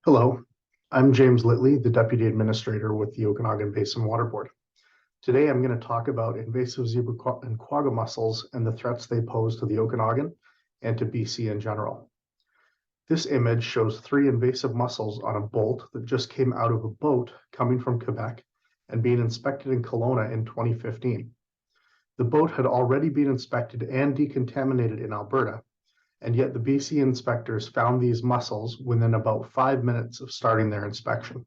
Hello, I'm James Litley, the Deputy Administrator with the Okanagan Basin Water Board. Today I'm going to talk about invasive zebra and quagga mussels and the threats they pose to the Okanagan and to BC in general. This image shows 3 invasive mussels on a bolt that just came out of a boat coming from Quebec and being inspected in Kelowna in 2015. The boat had already been inspected and decontaminated in Alberta, and yet the BC inspectors found these mussels within about 5 minutes of starting their inspection.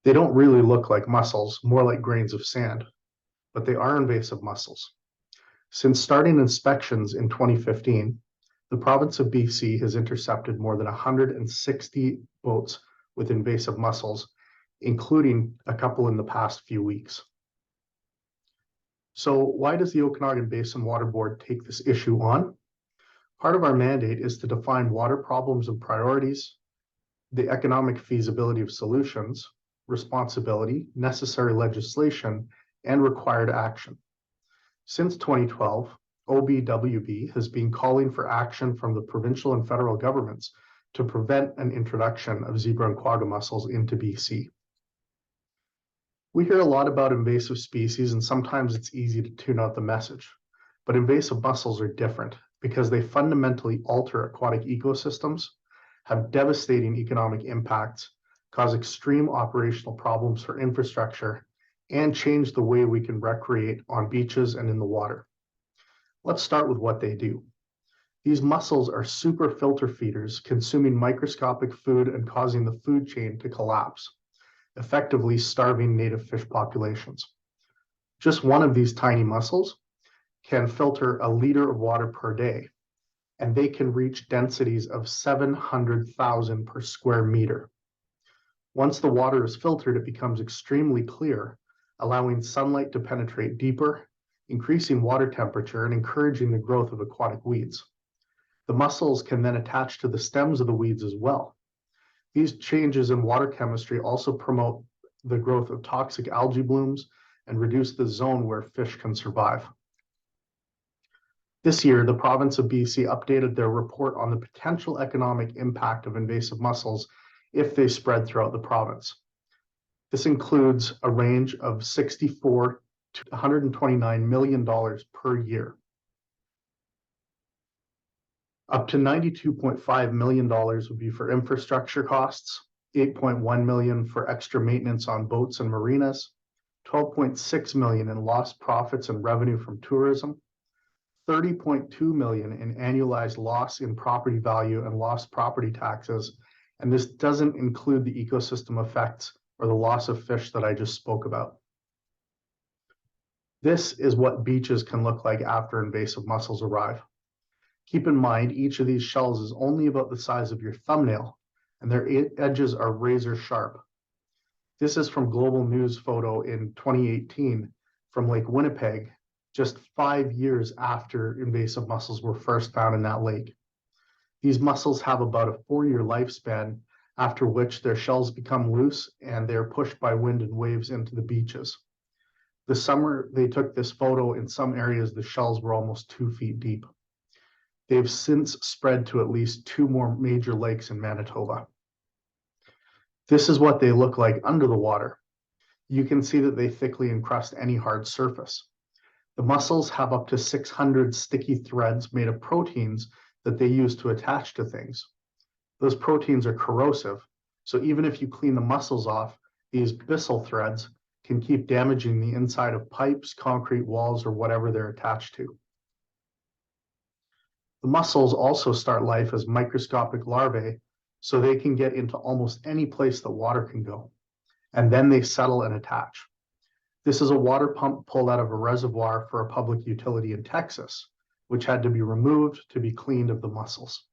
They don't really look like mussels, more like grains of sand, but they are invasive mussels. Since starting inspections in 2015, the province of BC has intercepted more than 160 boats with invasive mussels, including a couple in the past few weeks. So why does the Okanagan Basin Water Board take this issue on? Part of our mandate is to define water problems and priorities, the economic feasibility of solutions, responsibility, necessary legislation, and required action. Since 2012, OBWB has been calling for action from the provincial and federal governments to prevent an introduction of zebra and quagga mussels into BC. We hear a lot about invasive species, and sometimes it's easy to tune out the message, but invasive mussels are different because they fundamentally alter aquatic ecosystems, have devastating economic impacts, cause extreme operational problems for infrastructure, and change the way we can recreate on beaches and in the water. Let's start with what they do. These mussels are super filter feeders, consuming microscopic food and causing the food chain to collapse, effectively starving native fish populations. Just one of these tiny mussels can filter a liter of water per day, and they can reach densities of 700,000 per square meter. Once the water is filtered, it becomes extremely clear, allowing sunlight to penetrate deeper, increasing water temperature and encouraging the growth of aquatic weeds. The mussels can then attach to the stems of the weeds as well. These changes in water chemistry also promote the growth of toxic algae blooms and reduce the zone where fish can survive. This year, the province of BC updated their report on the potential economic impact of invasive mussels if they spread throughout the province. This includes a range of $64 to $129 million per year. Up to $92.5 million would be for infrastructure costs, $8.1 million for extra maintenance on boats and marinas, $12.6 million in lost profits and revenue from tourism, $30.2 million in annualized loss in property value and lost property taxes, and this doesn't include the ecosystem effects or the loss of fish that I just spoke about. This is what beaches can look like after invasive mussels arrive. Keep in mind, each of these shells is only about the size of your thumbnail, and their edges are razor sharp. This is from Global News photo in 2018 from Lake Winnipeg, just 5 years after invasive mussels were first found in that lake. These mussels have about a 4-year lifespan, after which their shells become loose and they're pushed by wind and waves into the beaches. The summer they took this photo, in some areas the shells were almost 2 feet deep. They've since spread to at least 2 more major lakes in Manitoba. This is what they look like under the water. You can see that they thickly encrust any hard surface. The mussels have up to 600 sticky threads made of proteins that they use to attach to things. Those proteins are corrosive, so even if you clean the mussels off, these byssal threads can keep damaging the inside of pipes, concrete walls, or whatever they're attached to. The mussels also start life as microscopic larvae, so they can get into almost any place that water can go, and then they settle and attach. This is a water pump pulled out of a reservoir for a public utility in Texas, which had to be removed to be cleaned of the mussels.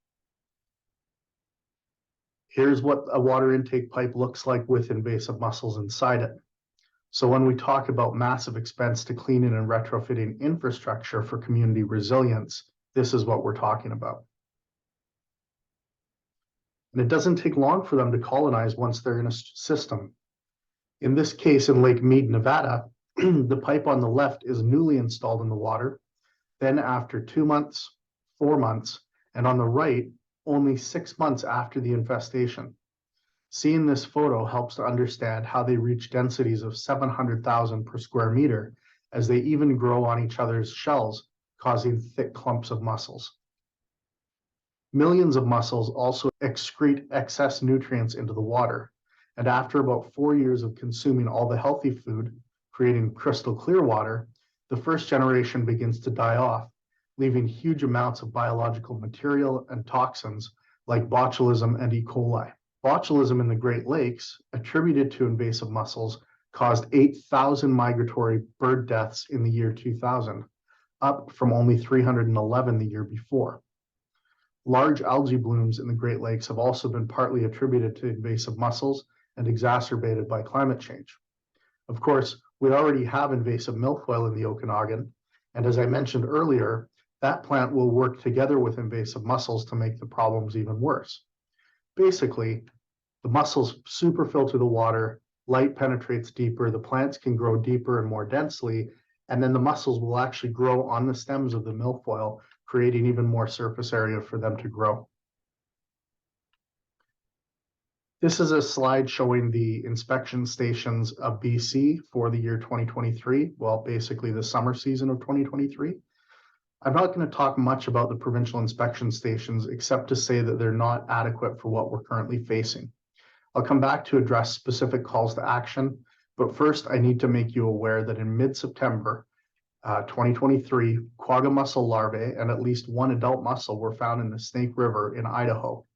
Here's what a water intake pipe looks like with invasive mussels inside it. So when we talk about massive expense to cleaning and retrofitting infrastructure for community resilience, this is what we're talking about. And it doesn't take long for them to colonize once they're in a system. In this case, in Lake Mead, Nevada, the pipe on the left is newly installed in the water. Then after 2 months, 4 months, and on the right, only 6 months after the infestation. Seeing this photo helps to understand how they reach densities of 700,000 per square meter as they even grow on each other's shells, causing thick clumps of mussels. Millions of mussels also excrete excess nutrients into the water, and after about 4 years of consuming all the healthy food, creating crystal clear water, the first generation begins to die off, leaving huge amounts of biological material and toxins like botulism and E. coli. Botulism in the Great Lakes, attributed to invasive mussels, caused 8,000 migratory bird deaths in the year 2000, up from only 311 the year before. Large algae blooms in the Great Lakes have also been partly attributed to invasive mussels and exacerbated by climate change. Of course, we already have invasive milfoil in the Okanagan, and as I mentioned earlier, that plant will work together with invasive mussels to make the problems even worse. Basically, the mussels superfilter the water, light penetrates deeper, the plants can grow deeper and more densely, and then the mussels will actually grow on the stems of the milfoil, creating even more surface area for them to grow. This is a slide showing the inspection stations of BC for the year 2023, well, basically the summer season of 2023. I'm not going to talk much about the provincial inspection stations, except to say that they're not adequate for what we're currently facing. I'll come back to address specific calls to action, but first I need to make you aware that in mid-September 2023, quagga mussel larvae and at least one adult mussel were found in the Snake River in Idaho,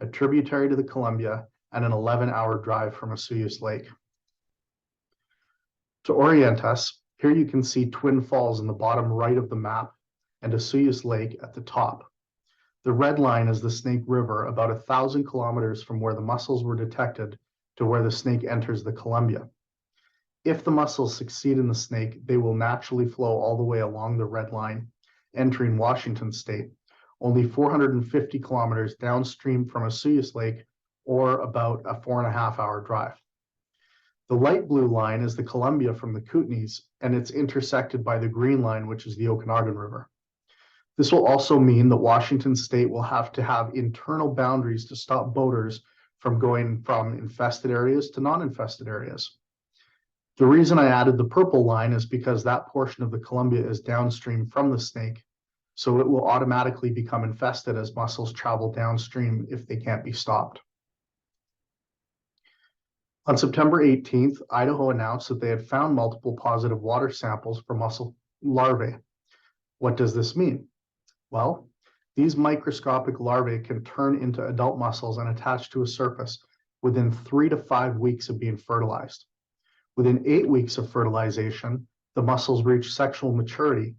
a tributary to the Columbia and an 11-hour drive from Osoyoos Lake. To orient us, here you can see Twin Falls in the bottom right of the map and Osoyoos Lake at the top. The red line is the Snake River, about 1,000 kilometers from where the mussels were detected to where the snake enters the Columbia. If the mussels succeed in the snake, they will naturally flow all the way along the red line, entering Washington state, only 450 kilometers downstream from Osoyoos Lake, or about a 4.5-hour drive. The light blue line is the Columbia from the Kootenays, and it's intersected by the green line, which is the Okanagan River. This will also mean that Washington state will have to have internal boundaries to stop boaters from going from infested areas to non-infested areas. The reason I added the purple line is because that portion of the Columbia is downstream from the snake, so it will automatically become infested as mussels travel downstream if they can't be stopped. On September 18th, Idaho announced that they had found multiple positive water samples for mussel larvae. What does this mean? Well, these microscopic larvae can turn into adult mussels and attach to a surface within 3 to 5 weeks of being fertilized. Within 8 weeks of fertilization, the mussels reach sexual maturity,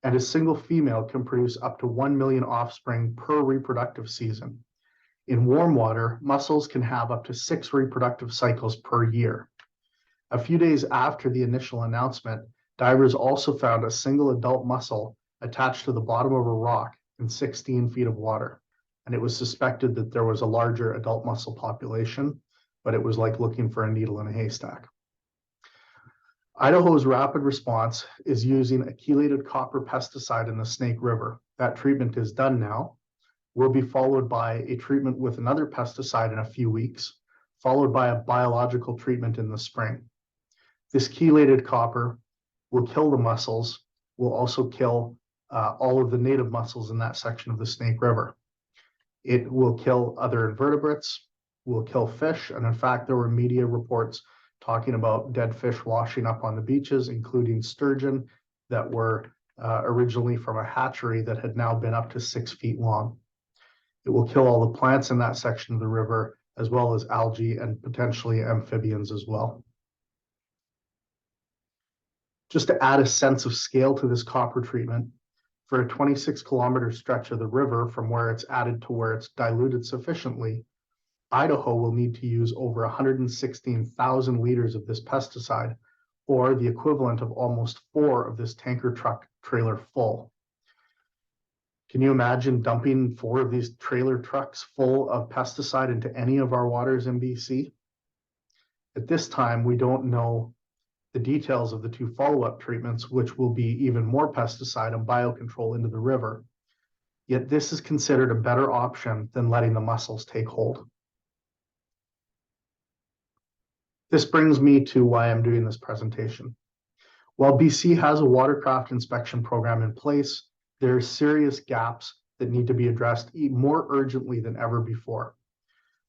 and a single female can produce up to 1 million offspring per reproductive season. In warm water, mussels can have up to 6 reproductive cycles per year. A few days after the initial announcement, divers also found a single adult mussel attached to the bottom of a rock in 16 feet of water. And it was suspected that there was a larger adult mussel population, but it was like looking for a needle in a haystack. Idaho's rapid response is using a chelated copper pesticide in the Snake River. That treatment is done now. Will be followed by a treatment with another pesticide in a few weeks, followed by a biological treatment in the spring. This chelated copper will kill the mussels, will also kill all of the native mussels in that section of the Snake River. It will kill other invertebrates, will kill fish, and in fact, there were media reports talking about dead fish washing up on the beaches, including sturgeon that were originally from a hatchery that had now been up to 6 feet long. It will kill all the plants in that section of the river, as well as algae and potentially amphibians as well. Just to add a sense of scale to this copper treatment, for a 26-kilometer stretch of the river from where it's added to where it's diluted sufficiently, Idaho will need to use over 116,000 liters of this pesticide, or the equivalent of almost 4 of this tanker truck trailer full. Can you imagine dumping 4 of these trailer trucks full of pesticide into any of our waters in BC? At this time, we don't know the details of the 2 follow-up treatments, which will be even more pesticide and biocontrol into the river. Yet this is considered a better option than letting the mussels take hold. This brings me to why I'm doing this presentation. While BC has a watercraft inspection program in place, there are serious gaps that need to be addressed more urgently than ever before.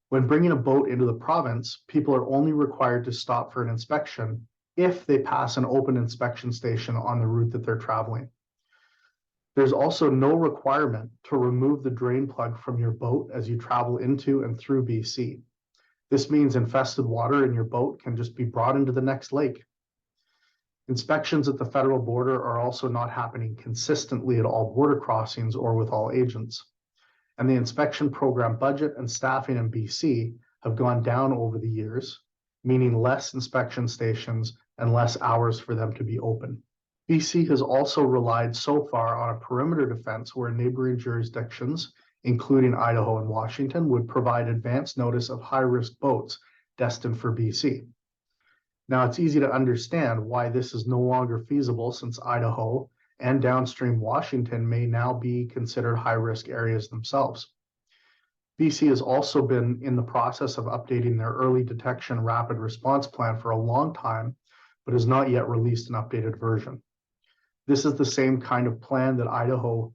When bringing a boat into the province, people are only required to stop for an inspection if they pass an open inspection station on the route that they're traveling. There's also no requirement to remove the drain plug from your boat as you travel into and through BC. This means infested water in your boat can just be brought into the next lake. Inspections at the federal border are also not happening consistently at all border crossings or with all agents. And the inspection program budget and staffing in BC have gone down over the years, meaning less inspection stations and less hours for them to be open. BC has also relied so far on a perimeter defense where neighboring jurisdictions, including Idaho and Washington, would provide advance notice of high-risk boats destined for BC. Now, it's easy to understand why this is no longer feasible since Idaho and downstream Washington may now be considered high-risk areas themselves. BC has also been in the process of updating their early detection rapid response plan for a long time, but has not yet released an updated version. This is the same kind of plan that Idaho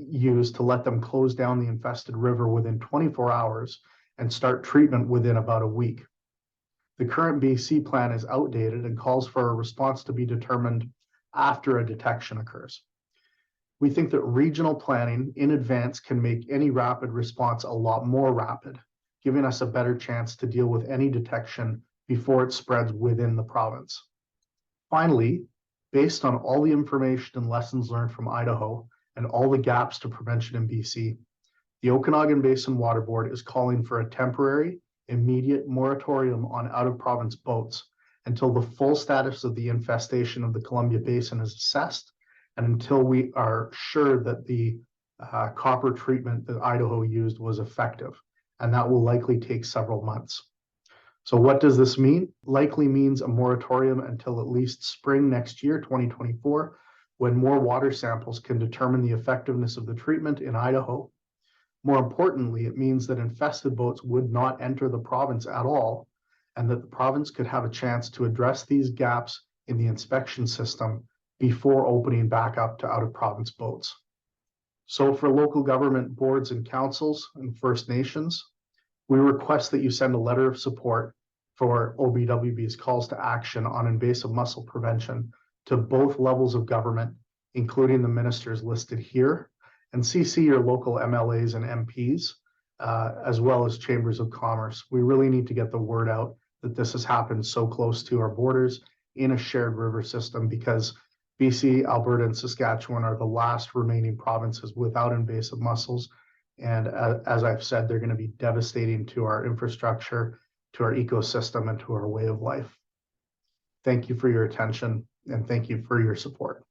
used to let them close down the infested river within 24 hours and start treatment within about a week. The current BC plan is outdated and calls for a response to be determined after a detection occurs. We think that regional planning in advance can make any rapid response a lot more rapid, giving us a better chance to deal with any detection before it spreads within the province. Finally, based on all the information and lessons learned from Idaho and all the gaps to prevention in BC, the Okanagan Basin Water Board is calling for a temporary, immediate moratorium on out-of-province boats until the full status of the infestation of the Columbia Basin is assessed and until we are sure that the copper treatment that Idaho used was effective, and that will likely take several months. So what does this mean? Likely means a moratorium until at least spring next year, 2024, when more water samples can determine the effectiveness of the treatment in Idaho. More importantly, it means that infested boats would not enter the province at all, and that the province could have a chance to address these gaps in the inspection system before opening back up to out-of-province boats. So for local government boards and councils and First Nations, we request that you send a letter of support for OBWB's calls to action on invasive mussel prevention to both levels of government, including the ministers listed here, and CC your local MLAs and MPs, as well as chambers of commerce. We really need to get the word out that this has happened so close to our borders in a shared river system, because BC, Alberta, and Saskatchewan are the last remaining provinces without invasive mussels. And as I've said, they're going to be devastating to our infrastructure, to our ecosystem, and to our way of life. Thank you for your attention, and thank you for your support.